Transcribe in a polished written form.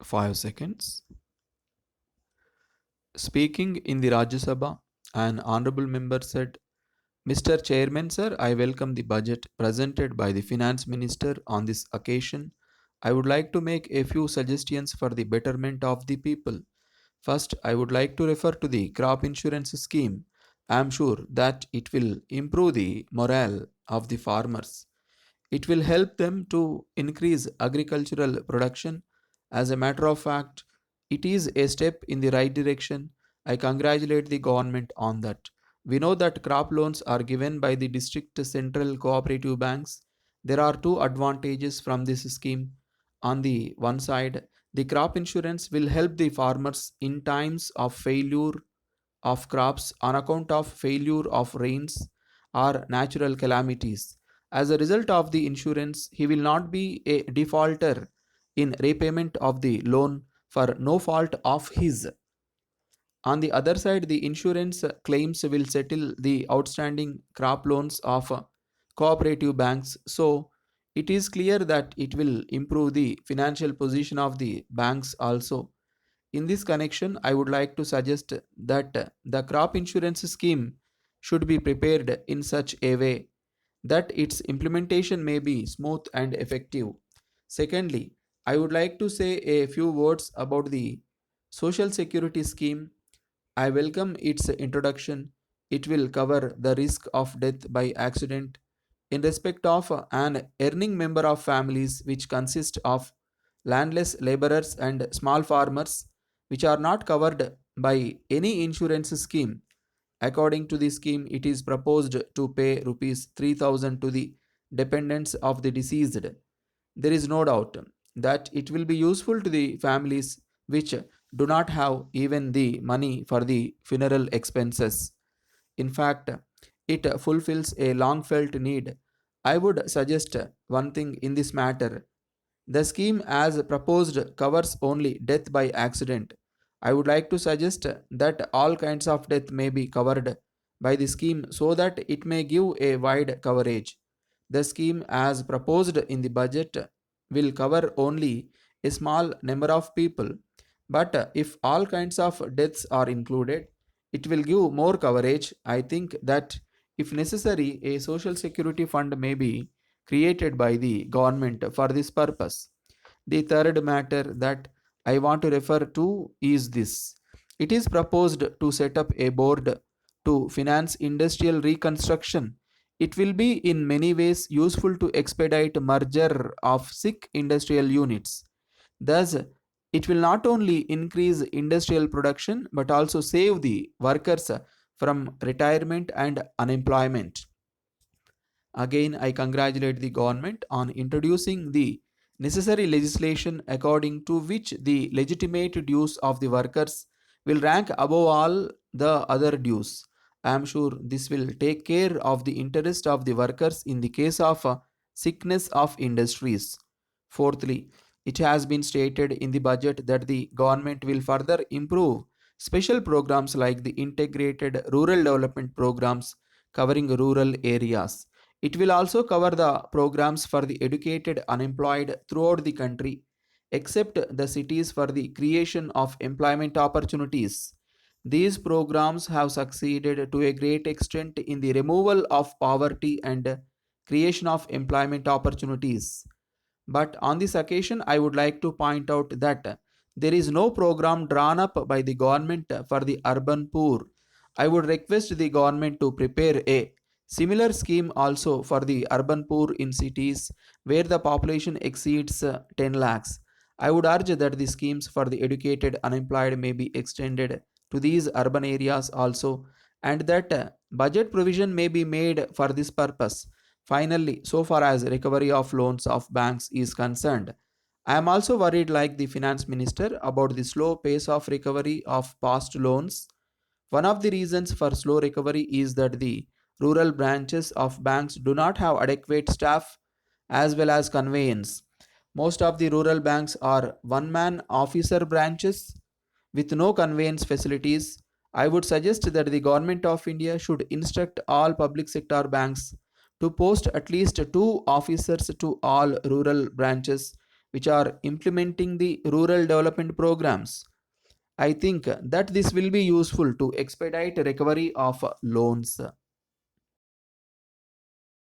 5 seconds. Speaking in the Rajya Sabha, an honorable member said, Mr. Chairman, sir, I welcome the budget presented by the Finance Minister on this occasion. I would like to make a few suggestions for the betterment of the people. First, I would like to refer to the crop insurance scheme. I am sure that it will improve the morale of the farmers. It will help them to increase agricultural production. As a matter of fact, it is a step in the right direction. I congratulate the government on that. We know that crop loans are given by the district central cooperative banks. There are two advantages from this scheme. On the one side, the crop insurance will help the farmers in times of failure of crops on account of failure of rains or natural calamities. As a result of the insurance, he will not be a defaulter in repayment of the loan for no fault of his. On the other side, the insurance claims will settle the outstanding crop loans of cooperative banks. So, it is clear that it will improve the financial position of the banks also. In this connection, I would like to suggest that the crop insurance scheme should be prepared in such a way that its implementation may be smooth and effective. Secondly, I would like to say a few words about the Social Security scheme. I welcome its introduction. It will cover the risk of death by accident in respect of an earning member of families which consist of landless laborers and small farmers which are not covered by any insurance scheme. According to the scheme, it is proposed to pay rupees 3000 to the dependents of the deceased. There is no doubt that it will be useful to the families which do not have even the money for the funeral expenses. In fact, it fulfills a long felt need. I would suggest one thing in this matter. The scheme as proposed covers only death by accident. I would like to suggest that all kinds of death may be covered by the scheme so that it may give a wide coverage. The scheme as proposed in the budget will cover only a small number of people, but if all kinds of deaths are included, it will give more coverage. I think that if necessary, a social security fund may be created by the government for this purpose. The third matter that I want to refer to is this. It is proposed to set up a board to finance industrial reconstruction. It will be in many ways useful to expedite merger of sick industrial units. Thus, it will not only increase industrial production but also save the workers from retirement and unemployment. Again, I congratulate the government on introducing the necessary legislation according to which the legitimate dues of the workers will rank above all the other dues. I am sure this will take care of the interest of the workers in the case of sickness of industries. Fourthly, it has been stated in the budget that the government will further improve special programs like the integrated rural development programs covering rural areas. It will also cover the programs for the educated unemployed throughout the country, except the cities for the creation of employment opportunities. These programs have succeeded to a great extent in the removal of poverty and creation of employment opportunities. But on this occasion, I would like to point out that there is no program drawn up by the government for the urban poor. I would request the government to prepare a similar scheme also for the urban poor in cities where the population exceeds 10 lakhs. I would urge that the schemes for the educated unemployed may be extended to these urban areas also, and that budget provision may be made for this purpose. Finally, so far as recovery of loans of banks is concerned, I am also worried, like the finance minister, about the slow pace of recovery of past loans. One of the reasons for slow recovery is that the rural branches of banks do not have adequate staff as well as conveyance. Most of the rural banks are one man officer branches with no conveyance facilities. I would suggest that the Government of India should instruct all public sector banks to post at least two officers to all rural branches. which are implementing the rural development programs. I think that this will be useful to expedite recovery of loans.